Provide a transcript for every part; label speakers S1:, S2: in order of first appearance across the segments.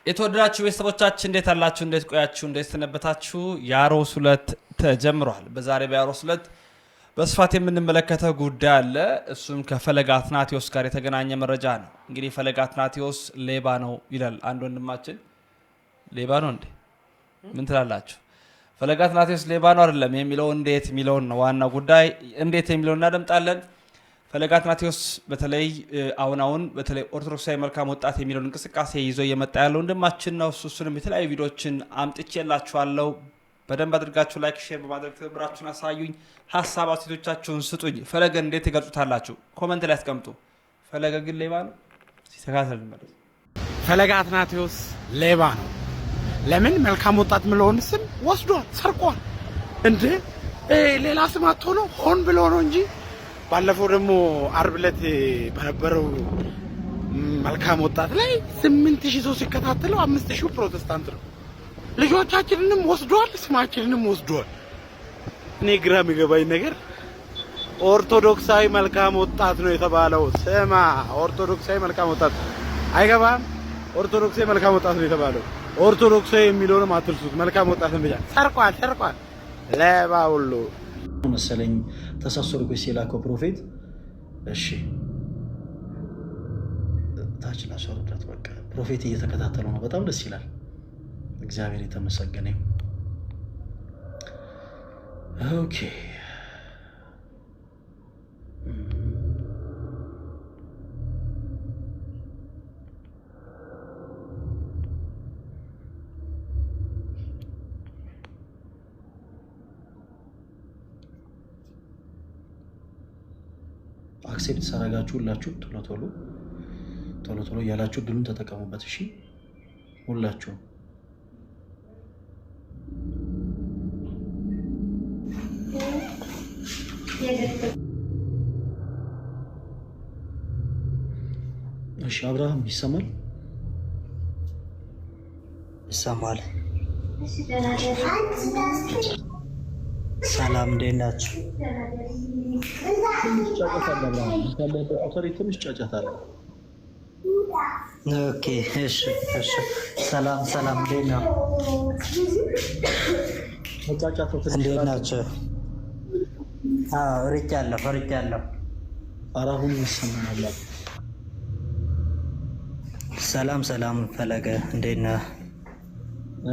S1: የተወደዳችሁ ቤተሰቦቻችን እንዴት አላችሁ? እንዴት ቆያችሁ? እንዴት ተነበታችሁ? ያሮስ 2 ተጀምሯል። በዛሬ በያሮስ 2 በስፋት የምንመለከተው ጉዳይ አለ። እሱም ከፈለገ አትናቴዎስ ጋር የተገናኘ መረጃ ነው። እንግዲህ ፈለገ አትናቴዎስ ሌባ ነው ይላል አንድ ወንድማችን። ሌባ ነው እንዴ? ምን ትላላችሁ? ፈለገ አትናቴዎስ ሌባ ነው አይደለም የሚለው እንዴት የሚለውን ነው ዋናው ጉዳይ። እንዴት የሚለውን እናደምጣለን። ፈለገ አትናቴዎስ በተለይ አሁን በተለይ ኦርቶዶክሳዊ መልካም ወጣት የሚለውን እንቅስቃሴ ይዞ እየመጣ ያለው ወንድማችን ነው። እሱንም የተለያዩ ቪዲዮዎችን አምጥቼላችኋለሁ። በደንብ አድርጋችሁ ላይክ፣ ሼር በማድረግ ትብብራችሁን አሳዩኝ። ሀሳብ አስተያየቶቻችሁን ስጡኝ። ፈለገ እንዴት ትገልጹታላችሁ? ኮመንት ላይ አስቀምጡ። ፈለገ ግን ሌባ ነው? ሲተካተል ማለት
S2: ፈለገ አትናቴዎስ ሌባ ነው። ለምን መልካም ወጣት ምለውን ስም ወስዷል፣ ሰርቋል። እንዴ ሌላ ስም አጥቶ ነው? ሆን ብሎ ነው እንጂ ባለፈው ደግሞ አርብ ዕለት በነበረው መልካም ወጣት ላይ 8000 ሰው ሲከታተለው 5000 ፕሮቴስታንት ነው። ልጆቻችንንም ወስዷል፣ ስማችንንም ወስዷል። እኔ ግራ የሚገባኝ ነገር ኦርቶዶክሳዊ መልካም ወጣት ነው የተባለው። ስማ ኦርቶዶክሳዊ መልካም ወጣት አይገባም። ኦርቶዶክሳዊ መልካም ወጣት ነው የተባለው። ኦርቶዶክሳዊ የሚለውንም አትርሱት። መልካም ወጣትን ብቻ ሰርቋል። ሌባ ሁሉ
S3: መሰለኝ ተሳሰሩ የላከው ፕሮፌት። እሺ ታች ላስወርዳት። በቃ ፕሮፌት እየተከታተሉ ነው። በጣም ደስ ይላል። እግዚአብሔር የተመሰገነ ይሁን። ኦኬ አክሴፕት ሳረጋችሁ ሁላችሁ ቶሎ ያላችሁ ድሉን ተጠቀሙበት። እሺ ሁላችሁ እሺ። አብርሃም ይሰማል?
S4: ይሰማል። ሰላም እንዴት ናችሁ?
S3: ትንሽ ጫጫታ አለ።
S4: ኦኬ እሺ። ሰላም እንዴት ነው? እንዴት ናችሁ? ፈርቻለሁ።
S3: አራሁን ይሰማናል።
S4: ሰላም ፈለገ እንዴት ነህ?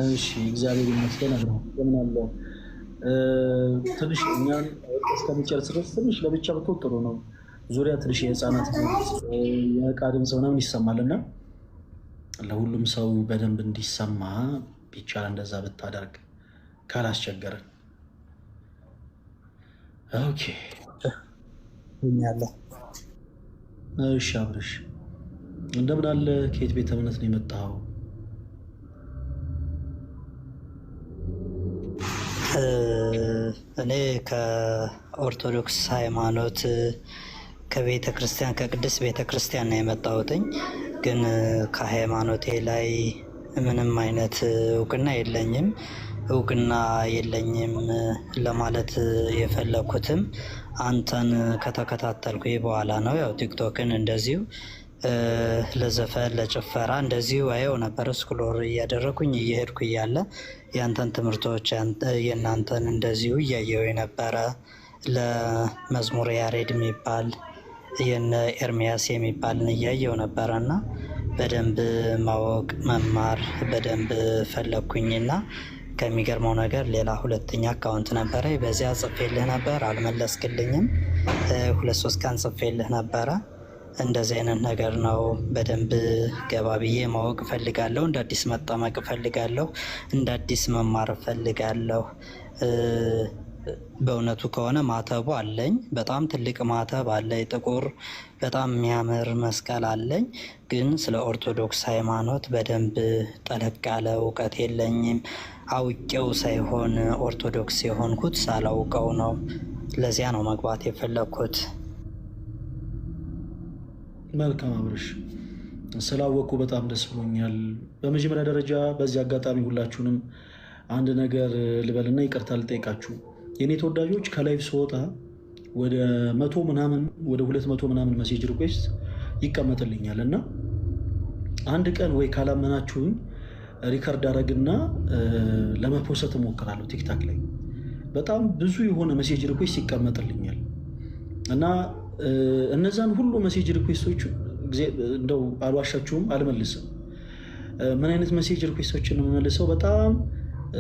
S3: እሺ እግዚአብሔር ይመስገን። እንደምን አለ? ትንሽ እኛን እስከሚጨርስ ድረስ ትንሽ ለብቻ ብትወጥ ጥሩ ነው። ዙሪያ ትንሽ የህፃናት የእቃ ድምፅ ምናምን ይሰማልና ለሁሉም ሰው በደንብ እንዲሰማ ቢቻል እንደዛ ብታደርግ ካላስቸገረን። ኦኬ እሺ። አብርሽ እንደምን አለ? ከየት ቤተ እምነት ነው የመጣኸው?
S4: እኔ ከኦርቶዶክስ ሃይማኖት ከቤተ ክርስቲያን ከቅድስት ቤተ ክርስቲያን ነው የመጣሁትኝ። ግን ከሃይማኖቴ ላይ ምንም አይነት እውቅና የለኝም ለማለት የፈለኩትም አንተን ከተከታተልኩ በኋላ ነው። ያው ቲክቶክን እንደዚሁ ለዘፈን ለጭፈራ እንደዚሁ አየው ነበር። ስክሮል እያደረኩኝ እየሄድኩ እያለ ያንተን ትምህርቶች የእናንተን እንደዚሁ እያየው የነበረ ለመዝሙር ያሬድ የሚባል የነ ኤርሚያስ የሚባልን እያየው ነበረ እና በደንብ ማወቅ መማር በደንብ ፈለግኩኝና ከሚገርመው ነገር ሌላ ሁለተኛ አካውንት ነበረ። በዚያ ጽፌልህ ነበር፣ አልመለስክልኝም። 2-3 ቀን ጽፌልህ ነበረ። እንደዚህ አይነት ነገር ነው። በደንብ ገባ ብዬ ማወቅ እፈልጋለሁ። እንደ አዲስ መጠመቅ እፈልጋለሁ። እንደ አዲስ መማር እፈልጋለሁ። በእውነቱ ከሆነ ማተቡ አለኝ። በጣም ትልቅ ማተብ አለኝ። ጥቁር በጣም የሚያምር መስቀል አለኝ። ግን ስለ ኦርቶዶክስ ሃይማኖት በደንብ ጠለቅ ያለ እውቀት የለኝም። አውቄው ሳይሆን ኦርቶዶክስ የሆንኩት ሳላውቀው ነው። ለዚያ ነው መግባት የፈለግኩት።
S3: መልካም አብርሽ፣ ስላወቅኩ በጣም ደስ ብሎኛል። በመጀመሪያ ደረጃ በዚህ አጋጣሚ ሁላችሁንም አንድ ነገር ልበልና ይቅርታ ልጠይቃችሁ። የኔ ተወዳጆች ከላይቭ ስወጣ ወደ 100 ምናምን ወደ 200 ምናምን ሜሴጅ ሪኩዌስት ይቀመጥልኛል እና አንድ ቀን ወይ ካላመናችሁኝ ሪከርድ አደረግና ለመፖሰት እሞክራለሁ ቲክታክ ላይ በጣም ብዙ የሆነ ሜሴጅ ሪኩዌስት ይቀመጥልኛል እና እነዛን ሁሉ ሜሴጅ ሪኩዌስቶች እንደው አልዋሻችሁም አልመልስም። ምን አይነት ሜሴጅ ሪኩዌስቶችን ነው የምመልሰው? በጣም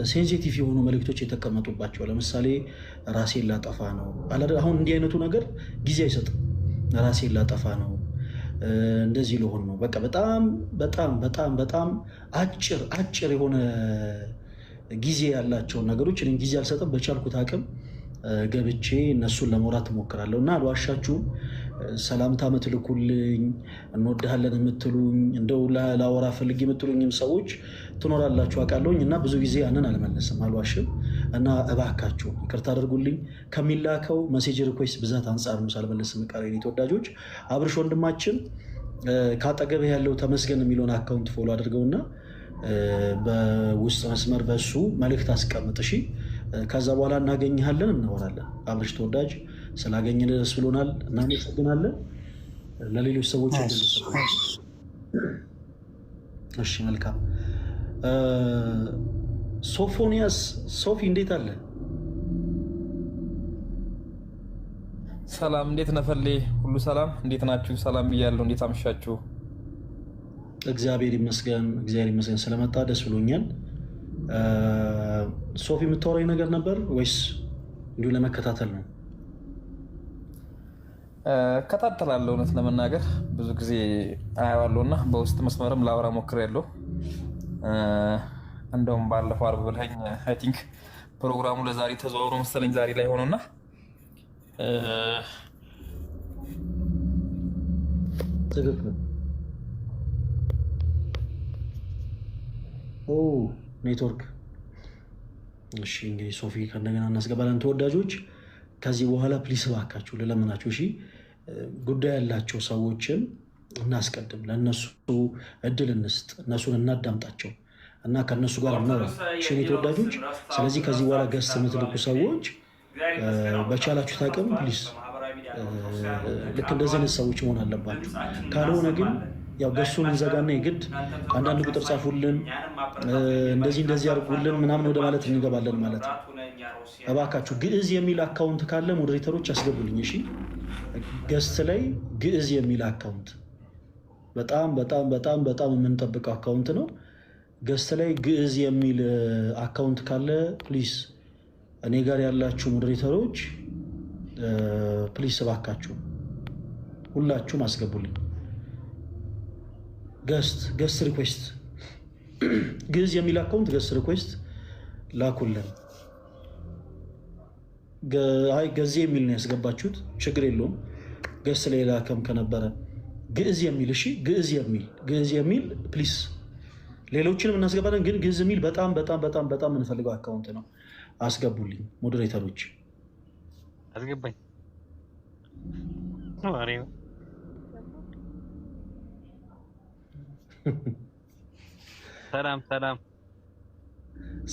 S3: ሴንሲቲቭ የሆኑ መልእክቶች የተቀመጡባቸው ለምሳሌ ራሴን ላጠፋ ነው። አሁን እንዲህ አይነቱ ነገር ጊዜ አይሰጥም። ራሴን ላጠፋ ነው፣ እንደዚህ ልሆን ነው። በቃ በጣም በጣም በጣም በጣም አጭር የሆነ ጊዜ ያላቸውን ነገሮች እኔም ጊዜ አልሰጥም። በቻልኩት አቅም ገብቼ እነሱን ለመውራት እሞክራለሁ እና አልዋሻችሁም። ሰላምታ ምትልኩልኝ እንወድሃለን የምትሉኝ እንደው ላወራ ፈልግ የምትሉኝም ሰዎች ትኖራላችሁ አውቃለሁኝ እና ብዙ ጊዜ ያንን አልመለስም አልዋሽም እና እባካችሁ ይቅርታ አድርጉልኝ። ከሚላከው ሜሴጅ ሪኩዌስት ብዛት አንጻር ነው ሳልመለስም ቀረኝ። ተወዳጆች አብርሽ ወንድማችን ካጠገብህ ያለው ተመስገን የሚለውን አካውንት ፎሎ አድርገውና በውስጥ መስመር በሱ መልእክት አስቀምጥ እሺ። ከዛ በኋላ እናገኝሃለን፣ እናወራለን። አብርሽ ተወዳጅ ስላገኘን ደስ ብሎናል፣ እናመሰግናለን። ለሌሎች ሰዎች እሺ መልካም። ሶፎንያስ ሶፊ እንዴት አለ?
S5: ሰላም እንዴት ነፈሌ? ሁሉ ሰላም? እንዴት ናችሁ? ሰላም ብያለሁ። እንዴት አመሻችሁ?
S3: እግዚአብሔር ይመስገን፣ እግዚአብሔር ይመስገን። ስለመጣ ደስ ብሎኛል። ሶፊ የምታወራኝ ነገር ነበር ወይስ እንዲሁ ለመከታተል ነው?
S5: እከታተላለሁ። እውነት ለመናገር ብዙ ጊዜ አያዋለሁ እና በውስጥ መስመርም ላወራ ሞክሬያለሁ። እንደውም ባለፈው አርብ ብለኸኝ አይ ቲንክ ፕሮግራሙ ለዛሬ ተዘዋውሮ መሰለኝ ዛሬ ላይ ሆኖና
S3: ትክክል። ኔትወርክ። እሺ እንግዲህ ሶፊ ከእንደገና እናስገባለን። ተወዳጆች ከዚህ በኋላ ፕሊስ እባካችሁ ልለምናችሁ፣ እሺ ጉዳይ ያላቸው ሰዎችን እናስቀድም፣ ለእነሱ እድል እንስጥ፣ እነሱን እናዳምጣቸው እና ከእነሱ ጋር እናወራ። እሺ ተወዳጆች፣ ስለዚህ ከዚህ በኋላ ገስት የምትልኩ ሰዎች በቻላችሁት አቅም ፕሊስ ልክ እንደዚህ አይነት ሰዎች መሆን አለባችሁ። ካልሆነ ግን ያው ገሱን እንዘጋና የግድ አንዳንድ ቁጥር ጻፉልን እንደዚህ አድርጉልን ምናምን ወደ ማለት እንገባለን ማለት ነው። እባካችሁ ግዕዝ የሚል አካውንት ካለ ሞዴሬተሮች ያስገቡልኝ እሺ። ገስት ላይ ግዕዝ የሚል አካውንት በጣም በጣም በጣም በጣም የምንጠብቀው አካውንት ነው። ገስት ላይ ግዕዝ የሚል አካውንት ካለ ፕሊስ እኔ ጋር ያላችሁ ሞዴሬተሮች ፕሊስ እባካችሁ ሁላችሁም አስገቡልኝ። ገስት ሪኩዌስት ግዕዝ የሚል አካውንት ገስት ሪኩዌስት ላኩልን። አይ ገዜ የሚል ነው ያስገባችሁት፣ ችግር የለውም። ገስት ላይ ላከም ከነበረ ግዕዝ የሚል እሺ፣ ግዕዝ የሚል ፕሊስ። ሌሎችንም እናስገባለን፣ ግን ግዕዝ የሚል በጣም በጣም በጣም በጣም የምንፈልገው አካውንት ነው። አስገቡልኝ ሞዴሬተሮች።
S6: አስገባኝ።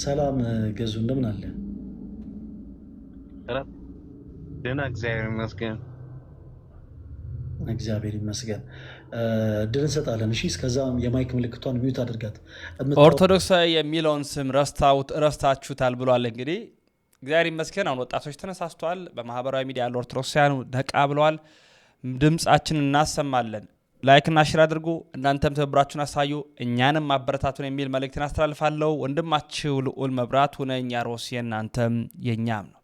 S3: ሰላም ገዙ፣ እንደምን አለ?
S6: ደህና፣ እግዚአብሔር ይመስገን።
S3: እግዚአብሔር ይመስገን። እድል እንሰጣለን። እሺ እስከዛ የማይክ ምልክቷን ሚዩት አድርጋት።
S1: ኦርቶዶክሳዊ የሚለውን ስም ረስታችሁታል ብሏል። እንግዲህ እግዚአብሔር ይመስገን አሁን ወጣቶች ተነሳስተዋል። በማህበራዊ ሚዲያ ያሉ ኦርቶዶክሳውያኑ ነቃ ብለዋል። ድምጻችን እናሰማለን። ላይክና ሼር አድርጉ። እናንተም ትብብራችሁን አሳዩ፣ እኛንም ማበረታቱን የሚል መልእክትን አስተላልፋለሁ። ወንድማችሁ ልዑል መብራቱ ነኝ። ያሮስ የእናንተም የኛም ነው።